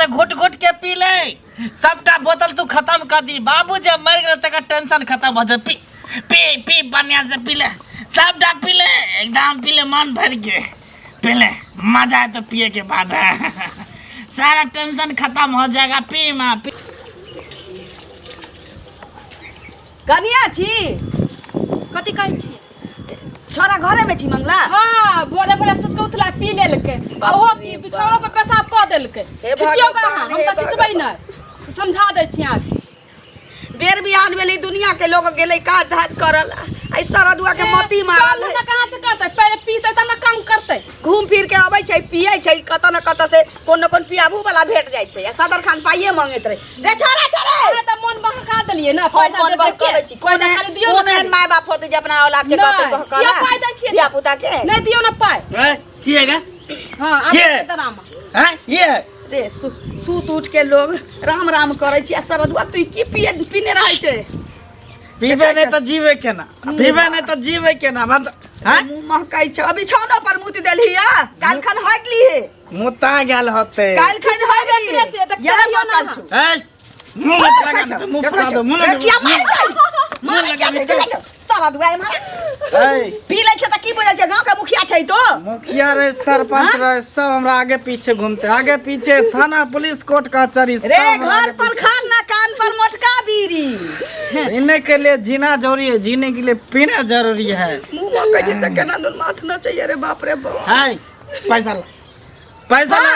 घुट घुट के पी ले सबटा बोतल तू खत्म कर दी। बाबू जब मर गए तक टेंशन खत्म हो जाए। पी पी पी बढ़िया से पी ले सबटा पी ले एकदम पी ले मन भर के पी ले मजा है तो पिए के बाद सारा टेंशन खत्म हो जाएगा। पी माँ पी। कनिया छी कथी कहै छी छोरा घरे में छी मंगला। हाँ बोरे बोरे सुत उठला पी लेलकै ओहो की बिछौना पे पेशाब क देलकै। खिचियो कहाँ हम त खिचबै नै समझा दै छी आगे। बेर बिहान भेलै दुनिया के लोग गेलै काज धाज करल आई सरदुआ के मोती मारल काम कहाँ से करतै पहले पीतै तब न काम करतै। घूम फिर के आबै छै पियै छै कत न कत से कोन न कोन पियाबू वाला भेट जाइ छै। सदर खान पाइए मांगैत रहे रे छोरा छोरा त मन बहका देलिए ना पैसा देबै के पैसा खाली दियौ कोन एहन माय बाप होतै जे अपना औलाद के कहतै बहका क्या पाइ दै छियै धिया पुता के नै दियौ न पाइ। की है गे? हां आबे तरामा हैं ये रे सूत उठ के लोग राम राम करे छी। सरदुआ तू की पीने रहै छै? पीबे नहीं तो जीवे केना पीबे नहीं तो जीवे केना मत हैं मुंह महकाई छ। अभी छौनो पर मुति देलही या काल खन होगली है मुता गेल होते काल खन होगली यह बचल छु। ए मुंह मत लगा मुंह फड़ा दो मुंह क्या मार छै मार क्या सरदुआ मार ए पी ले छ त की बुझै छै? गांव के मुखिया छै तो मुखिया रे सरपंच रे सब हमरा आगे पीछे घूमते आगे पीछे थाना पुलिस कोर्ट कचहरी रे घर पर खाना कान पर मोटका बीड़ी जीने के लिए जीना जरूरी है जीने के लिए पीना जरूरी है। मुंह महकाई छै त केना दूर माथ न चाहिए रे बाप रे बाप। हाय पैसा ला पैसा ला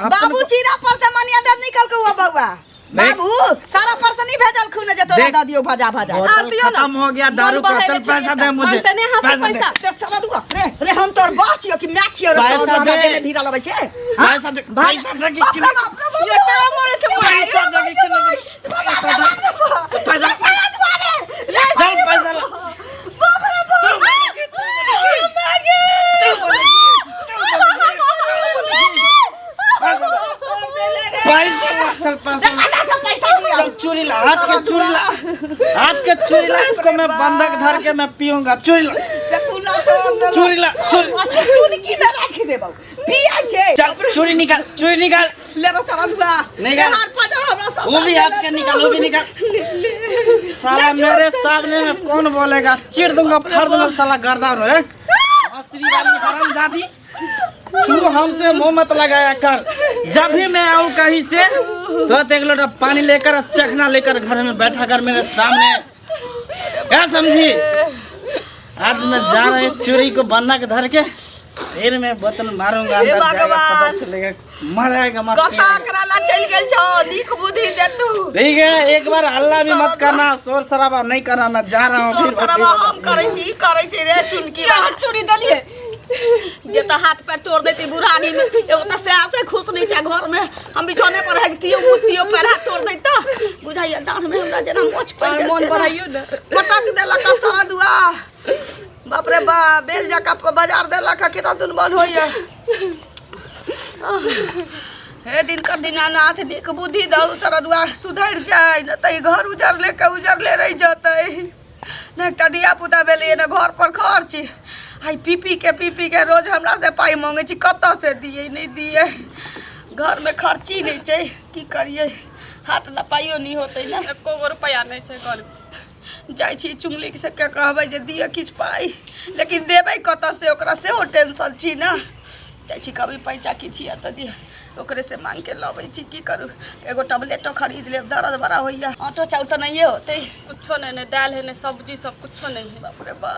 बाबू चीरा पर से मनिया डर निकल के हुआ बउआ बाबू सारा पर्सन ही भेजल खून जे तोरा द दियो भजा भजा खत्म हो गया दारू का चल पैसा दे मुझे पैसा ते साला दुआ रे हम तोर बाप छियो कि मैच छियो रे पैसा साला दे। में भीड़ा लबै छै पैसा दे पैसा दे बाप रे बाप रे ये तेरा मोरे छ पैसा दे पैसा दे पैसा चल पैसा ला बाप रे बाप मागे पैसा ला चल पैसा ला चल चोरी ला हाथ के चोरी ला इसको मैं बंधक धर के मैं पीऊंगा। चोरी ला चोरी ला चोरी की में रख दे बाबू पिया छै चल चोरी निकाल ले रो सारा दुआ निकाल हाथ पकड़ हमरा सब वो भी हाथ के निकाल वो भी निकाल। साला मेरे सामने में कौन बोलेगा चिढ़ दूंगा फाड़ दूंगा साला गर्दा रो श्री वाली हरामजादी तू हमसे मुंह मत लगाया कर। जब भी मैं आऊं कहीं से तो एक लोटा पानी लेकर चखना लेकर घर में बैठा कर मेरे सामने क्या समझी? आज मैं जा रहा इस चोरी को बन्ना के धर के फिर मैं बोतल मारूंगा अंदर जाएगा पता चलेगा मर जाएगा मत कथा कराला चल गेल छो नीक बुद्धि दे तू ठीक है एक बार हल्ला भी मत करना शोर शराबा नहीं करना मैं जा रहा हूँ। शोर शराबा हम करे छी रे चुनकी हाथ चोरी दलिए जे त हाथ पैर तोड़ देती बुढ़ानी में एगो त से खुश नहीं छै घर में हम बिछौने पर हगतियो मुतियो पैर हाथ तोड़ दै त बुझाइया डांड में हमरा जना मोच पड़ गेल मन बढ़ाइयो न पटक देलक सारा दुआ बाप रे बा बेल जका को बाजार देलक केना दुन बन होइया। हे दिन कर दीनानाथ नीक बुद्धि दऊ सारा दुआ सुधर जाय न त घर उजरले रह जतै न एकटा दिया पुता भेलै न घर पर खर्च आई पी पी के रोज हमरा से पाई मांगे छी कत से दिए नहीं दिए घर में खर्ची नहीं छै की करिए हाथ न पाइयो नहीं होते ना एको रुपया नहीं छै घर जाई छी चुंगली से के कहबै जे दिए किछ पाई लेकिन देबै कत से ओकरा से ओ टेंशन छी ना जाई छी कभी पैसा की छी त दिए ओकरे से मांग के लबै छी की करू एगो टैबलेटो खरीद लेब दर्द बड़ा होइया आटो चाउर त नहीं होते कुछो नहीं दाल है नहीं सब्जी सब कुछो नहीं है। बाप रे बा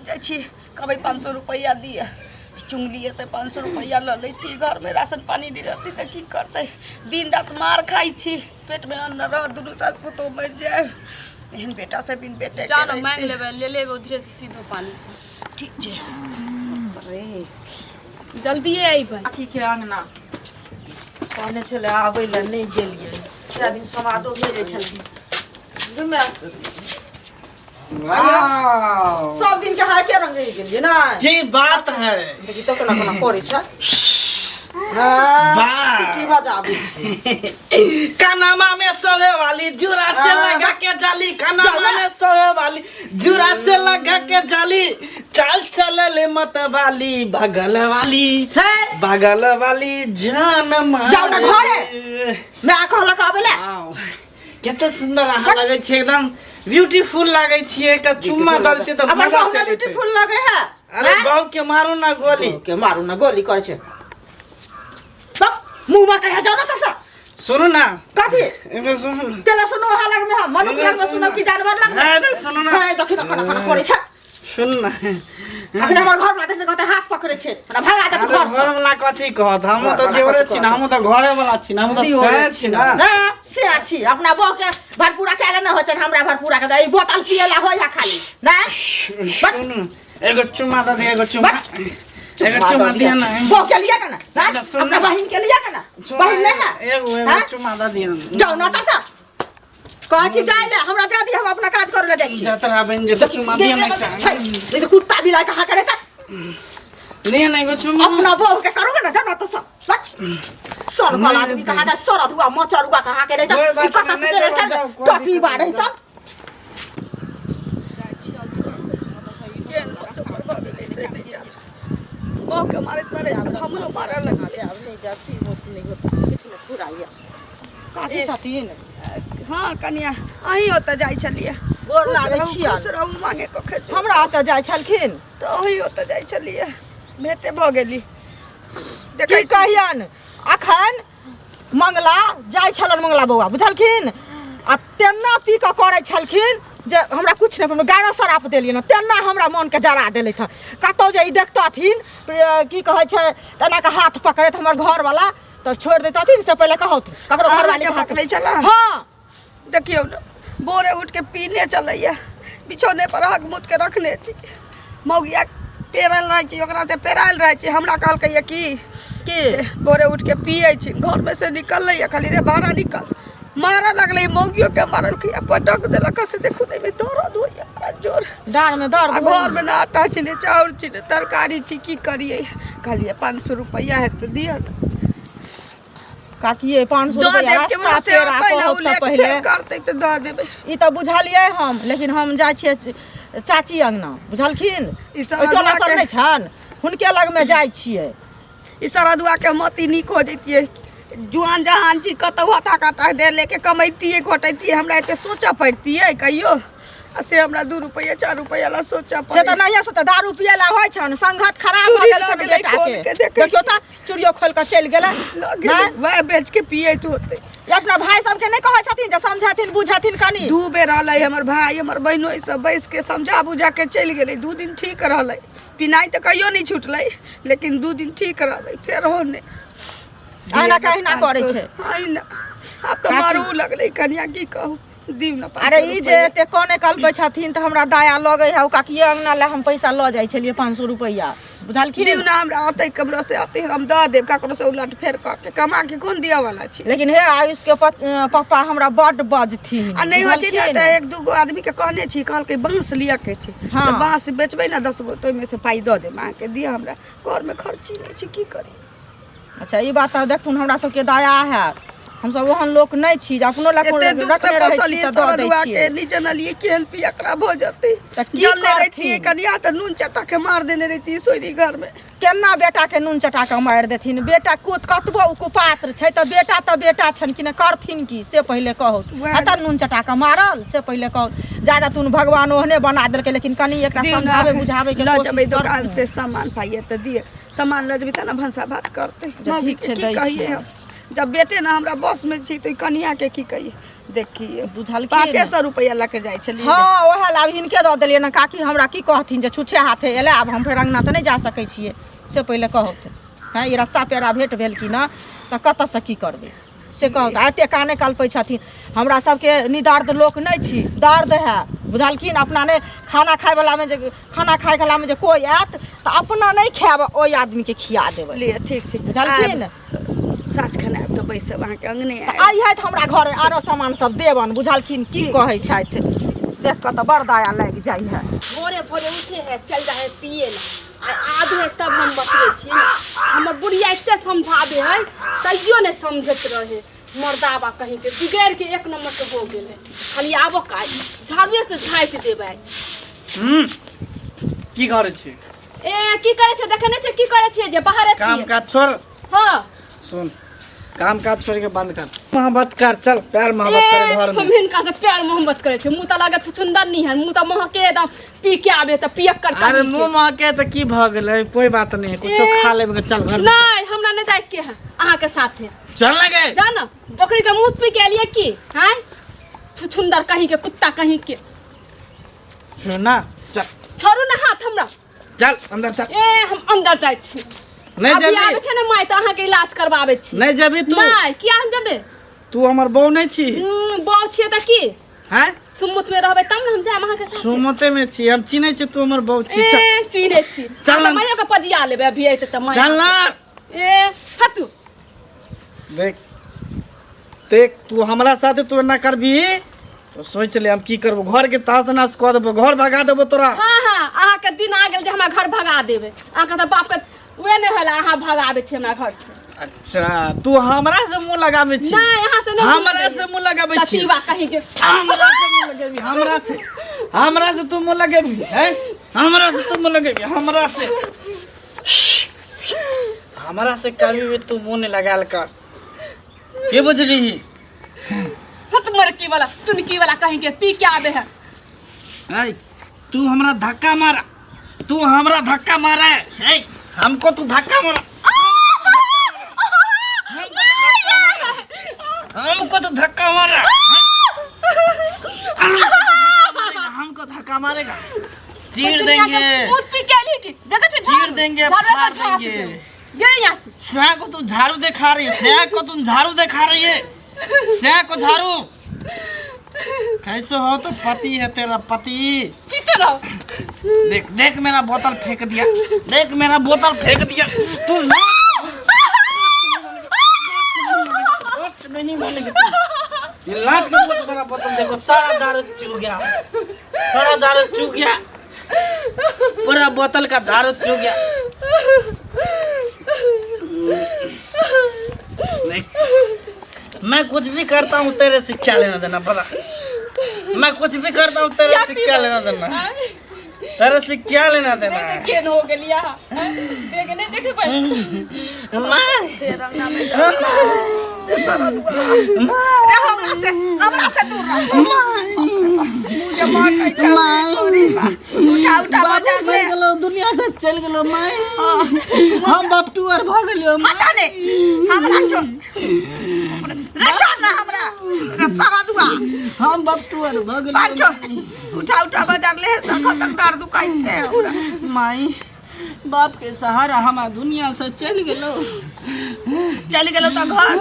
जाई छी कभी 500 रुपया दिए चुंगली से 500 रुपया ल लै छी घर में राशन पानी नहीं रहती तो की करते दिन रात मार खाई छी पेट में अन्न रह दुनू साथ पुतो मर जाए एहन बेटा से बिन बेटे जानो मांग ले उधरे से सीधो पानी से ठीक छै। अरे जल्दी आई भाई ठीक है अंगना कहने छले आबै ल नहीं गेलिए पूरा दिन समादो भेजे छले सब दिन के हाय के रंग गेलिए ना की बात है देखि तो कोना कोना करे छ सिटी बजाबी कनमा में सोए वाली जुरा से लगा के जाली कनमा में सोए वाली जुरा से लगा के जाली चाल चले मत वाली बगल वाली जान मार जाओ ना घरे मैं कहला कहबेले केते सुंदर आहा लगे छे एकदम ब्यूटीफुल लागे छी एकटा चुम्मा द देते त हमर मजा गाँव में चले ब्यूटीफुल लगे है अरे गाँव के मारू ना गोली करे छे मुंह में कह जाओ ना कसा सुनो ना कथी इधर सुनो केला सुनो हां लग में मनुख लग में सुनो कि जानवर लग में हां सुनो ना हां देखि त कना करे छे सुन ना अखन हमर घर वाला देखने कहते हाथ पकड़े छे ना भागा दे घर से घर वाला कथी कहत हम तो देवरे छी ना हम तो घरे वाला छी ना हम तो से छी ना ना से छी अपना बो के भरपूरा केले न हो छन हमरा भरपूरा के ई बोतल पिएला होय है खाली ना सुन एगो चुम्मा दे एगो चुम्मा दिया ना बो के लिया ना अपना बहन के लिया ना बहन नहीं है एगो चुम्मा दिया जाओ ना तसा काची जाय ले हमरा जा दी हम अपना काज करे ले जाय छी जतरा बन जे चुम्मा दिया ना ये तो कुत्ता बिलाई कहा करे का नहीं नहीं एगो चुम्मा अपना बहू के करोगे ना जाओ तसा सोन वाला आदमी कहा का सरद हुआ मचर हुआ कहा के नहीं तो कत्ता से चले कर टटी बाड़े सब बहू के मारे मारे हमरो मारे लगा के अब नहीं जाती नहीं कुछ न पूरा ये काटी छाती है हां कनिया अही होता जाय छलिए गोर लागै छी खुश रहू मांगे कखे हमरा ओता जाय छलखिन तो अही होता जाय छलिए भेटे भ गेली देखै कहियन अखन मंगला जाय छलन मंगला बौआ बुझलखिन आ तेना पी के करै छलखिन जे हमरा कुछ नहीं गारो सराप देलिए ना तेना हमरा मन के जरा देले था कतो जे ई देखतथिन की कहै छै तना के हाथ पकड़त हमर घर वाला तो छोड़ देतथिन से पहले कहत ककरो घर वाली के पकड़ै चला हां देखियो बोरे उठ के पीने चलैया बिछौने पर हक मुत के रखने छी मौगिया पेरल रहै छी ओकरा से पेराल रहै छी हमरा कहलकै कि बोरे उठ के पियै छी घर में से निकललै खाली रे बाहर निकल मारा लगले मौगियो के मारल के पटक देलक से देखू नहीं में दर्द होइया बड़ा जोर डांड में दर्द घर में ना आटा छी ने चाउर छी ने तरकारी छी की करिए कहलिए 500 रुपया है तो दिया काकिए 500 रुपया रास्ता तेरा कहत पहले करते तो द देबे ई तो बुझलिए हम लेकिन हम जा छिए चाची अंगना बुझलखिन ई टोला पर नहीं छन हुनके लग में जाय छिए ई सरदुआ के मती निक हो जतिए जुआन जहान छी कतौ हटा काटा दे लेके कमैतिए घटैतिए हमरा एते सोचा पड़तिए कहियो से हमरा 2 रुपया 4 रुपया ला सोचा पड़े से त नहीं सोचा दारू पियला होय छन संगत खराब भ गेल छ बेटा के देखियो त चुरियो खोल के चल गेला वह बेच के पिए होते अपना भाई सब के नहीं कहै छथिन जे समझाथिन बुझाथिन कनी 2 बेर रहलै हमर भाई हमर बहिनो सब बैस के समझा बुझा के चल गेलै 2 दिन ठीक रहलै पिनाई त कहियो नहीं छूटलै लेकिन 2 दिन ठीक रहलै फेर होने आना कहीं ना करे छे आइना अब तो मारू लगले कनिया की कहू दीव न अरे ई जे ते कोने कलबै छथिन त हमरा दया लगे है काकिए अंगना ले हम पैसा ल जाय छलिए 500 रुपया बुझल की दीव ना हमरा आते कमरा से आते हम द देब काकरो से उलट फेर क के कमा के कोन दिया वाला छी लेकिन हे आयुष के पापा हमरा बड बजथिन आ नहीं हो छी त 1-2 गो आदमी के कहने छी कहल के बांस लिया के छी त बांस बेचबै ना 10 गो तो में से पाई द देब आ के दिया हमरा घर में खर्ची नहीं छी की करी अच्छा ई बात देखथुन हमरा सबके दया है हम सब ओहन लोक नहीं छी अपनो ला रखने रहै छी त द दै छी के नीचे न लिए केहन पियकरा भ जते जल ले रही कनिया त नून चटा के मार देने रही सोरी घर में केना बेटा के नून चटा के मार देथिन बेटा कतबो कुपात्र छै त बेटा छन कि न करथिन की से पहले कहू त नून चटा के मारल से पहले कहू ज्यादा तुन भगवान ओहने बना देलके लेकिन कनी एकरा समझावे बुझावे के कोशिश दुकान से सामान पाइए त दिए सामान ल जबी त न भंसा भात करते ठीक छै कहिए जब बेटे ना हमरा बस में छी तो कनिया के की कहिए देखिए बुझल 500 रुपया लेके जाय छली हां ओहा लाभ हिनके द देलिए ना काकी हमरा की कहथिन जे छुछे हाथे एले अब हम फेर अंगना त नहीं जा सकै छिए से पहले कहत हां ई रास्ता पेरा भेट भेल कि ना त कत से की करबे से कहत आते काने कल्पै छथिन हमरा सबके निदर्द लोक नहीं छी दर्द है बुझलखिन अपना ने खाना खाए वाला में जे खाना खाए वाला में जे कोई आत त अपना नहीं खाब ओई आदमी के खिया देबे ले ठीक छै बुझलखिन साँझ खाना तो बैसे वहाँ के अंगने आई है हमरा घरे आरो सामान सब देबन बुझलखिन की कहै छथि देख के तो बड़ दया लाग जाय है भोरे भोरे उठे है चल जाए पिए ला आधे तब हम बतरे छियै ने हमर बुढ़िया एते समझाबे है तैयो नहीं समझत रहे मर्दाबा कहीं के बिगड़ के एक नंबर के हो गेल है खाली आबो का झाड़ुए से झाँपि देबै की करे छी ए की करे छै देखे नहीं छै की करे छियै जे बाहर छियै काम काज छोड़ हां सुन काम काज छोड़ के बंद कर मोहब्बत कर चल प्यार मोहब्बत करे घर में हम हिनका से प्यार मोहब्बत करे छै मुंह त लागे छुछुंदर नहीं है मुंह त महके एकदम पी के आबे त पियक कर अरे मुंह महके त की भ गेलै कोई बात नहीं कुछो खा लेबे चल घर में नहीं हमरा नहीं जाए के है अहाँ के साथे चल लगे जा ना बकरी के मुंह पी के लिए की हैं छुछुंदर कहीं के कुत्ता कहीं के सुन ना चल छोड़ू ना हाथ हमरा चल अंदर चल ए हम अंदर जाय छी नहीं अभी जेबी आबे छै ने माय त अहाँ के इलाज करबाबे छी नहीं जेबी तू नहीं किया हम जेबे तू हमर बहू नहीं छी बौ छियै त की हैं सुमुत में रहबे तब न हम जाय अहाँ के साथ सुमते में छी हम चिन्है छी तू हमर बहू छी चल ए चीने छी चल ना। मायो के पजिया लेबे अभी आते त माय चल ना ए हतू देख देख तू हमरा साथे तू ना करबी तो सोच ले हम की करबो घर के तास नाश कर देबो घर भगा देबो तोरा हां हां अहाँ के दिन आ गेल जे हमरा घर भगा देबे अहाँ के त बाप के वे नहीं होला अहाँ भगाबे छी हमरा घर से अच्छा तू हमरा से मुंह लगाबे छी नहीं यहाँ से नहीं हमरा से मुंह लगाबे छी ततीवा कहीं के हमरा से मुंह लगेबी हमरा से तू मुंह लगेबी हैं हमरा से तू मुंह लगेबी हमरा से कभी भी तू मुंह नहीं लगाल कर के बुझली हत मरकी वाला टुनकी वाला कहीं के पी के आबे है ऐ तू हमरा धक्का मारा है हमको तू धक्का मारा हमको तो धक्का मारा हमको धक्का मारेगा चीर देंगे मुंह पी के लिए की जगह से चीर देंगे फाड़ देंगे गे यहां से सया को तू झाड़ू दिखा रही है सया को तुम झाड़ू दिखा रही है सया को झाड़ू कैसे हो तो पति है तेरा पति की करो देख देख मेरा बोतल फेंक दिया तू नहीं मानेगी ये लात के बोतल मेरा बोतल देखो सारा दारू चूक गया पूरा बोतल का दारू चूक गया नहीं मैं कुछ भी करता हूँ तेरे से क्या लेना देना पता मैं कुछ भी करता हूँ तेरे से क्या लेना देना तेरे से क्या लेना देना है केन हो गेलिया देखने देखे भाई हमरा से दूर रह मुझे मार के उठा बजा ले दुनिया से चल गेलो माय हम बपटू और भाग गेलियो हटा ने हमरा छोड़ ना हमरा सारा दुआ हम बपटू और भाग पाछो उठा बाजार ले सखा तक दार दुकाइते माई बाप के सहारा हम दुनिया से चल गेलो तो घर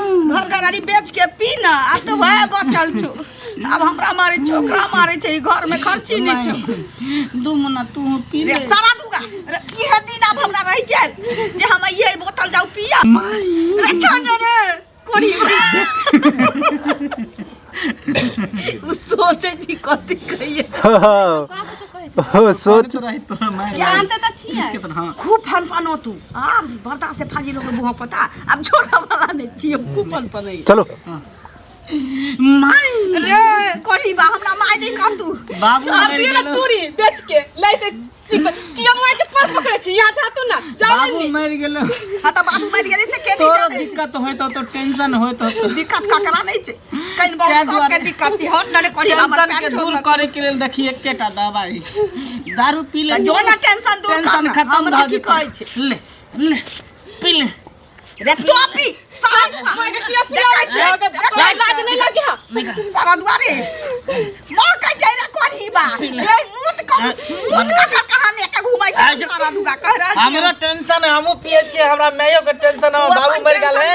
घराड़ी बेच के पी ना आ तो वह बचल छो अब हमरा मारे छोकरा मारे छै घर में खर्ची नहीं छो दू मना तू पी रे सारा दुगा इहे दिन अब हमरा रह गेल जे हम ये बोतल जाऊ पिया रे छोड़ रे कोड़ी सोचे छी कथि कहिए सोच रही तो मैं जानते त छियै खूब फन पनो तू हां बर्दाश्त से फाजी लोग बुह पता अब छोड़ा वाला नहीं छी खूब फन पने चलो माई रे कोड़ी बा हमरा माय नहीं कर तू बाबू अभी ना चूड़ी बेच के लेते किया मार के पर पकड़े छी यहां से तू ना जाओ बाबू नहीं मर गेलो हां तो बाबू मर गेले से के तोरो नहीं दिक्कत होय तो टेंशन होय तो दिक्कत ककरा नहीं छै कहीं बहुत सबके दिक्कत छै हट ना कोड़ी हमर टेंशन के दूर करे के लेल देखी एकेटा दवाई दारू पी ले जो ना टेंशन दूर कर टेंशन खत्म भ की कहै छै ले पी ले रे तो पी सारा मार के किया पिया लाज नहीं लगे सारा दुआरे मार के जाय रे कोड़ी बा रे मूत का कहां लेके घुमाई सारा दुगा कह रहा हमरा टेंशन है हमहु पिए छी हमरा मैयो के टेंशन है बाबू मर गेल है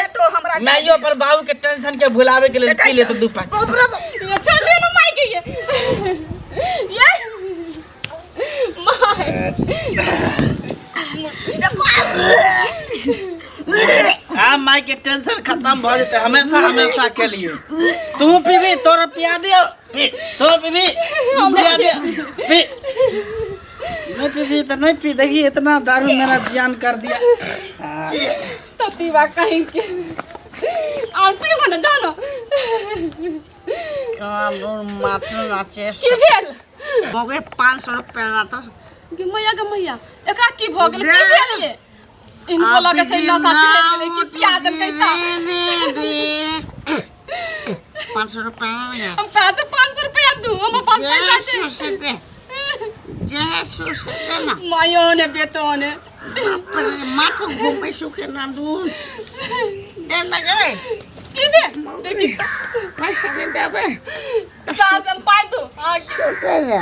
मैयो पर बाबू के टेंशन के भुलावे के लिए पी ले तो दू पाँच ये चल ले ना माई के ये माई आ माई के टेंशन खत्म भ जते हमेशा के लिए तू पीबी तोर पिया दियो पी तो पीबी पिया दे पी नहीं पी तो नहीं पी, देखिए इतना दारू मेरा जियान कर दिया। ततीवा कहीं के और पी मन जानो मात्र नाचे की भेल हो गए 500 रुपया रहता गे मैया एकरा की भ गेल की भेल ये इनको लगे छै नशा चढ़ गेलै कि पिया देलकै त 500 रुपया हम पास 500 रुपया दू हम पास पैसा छै ना मायो ने बेतो ने माथो घूमे सुखे ना दू दे ना गए की भेल देखी पैसा दे देबे सास हम पाइ दू सुखे रे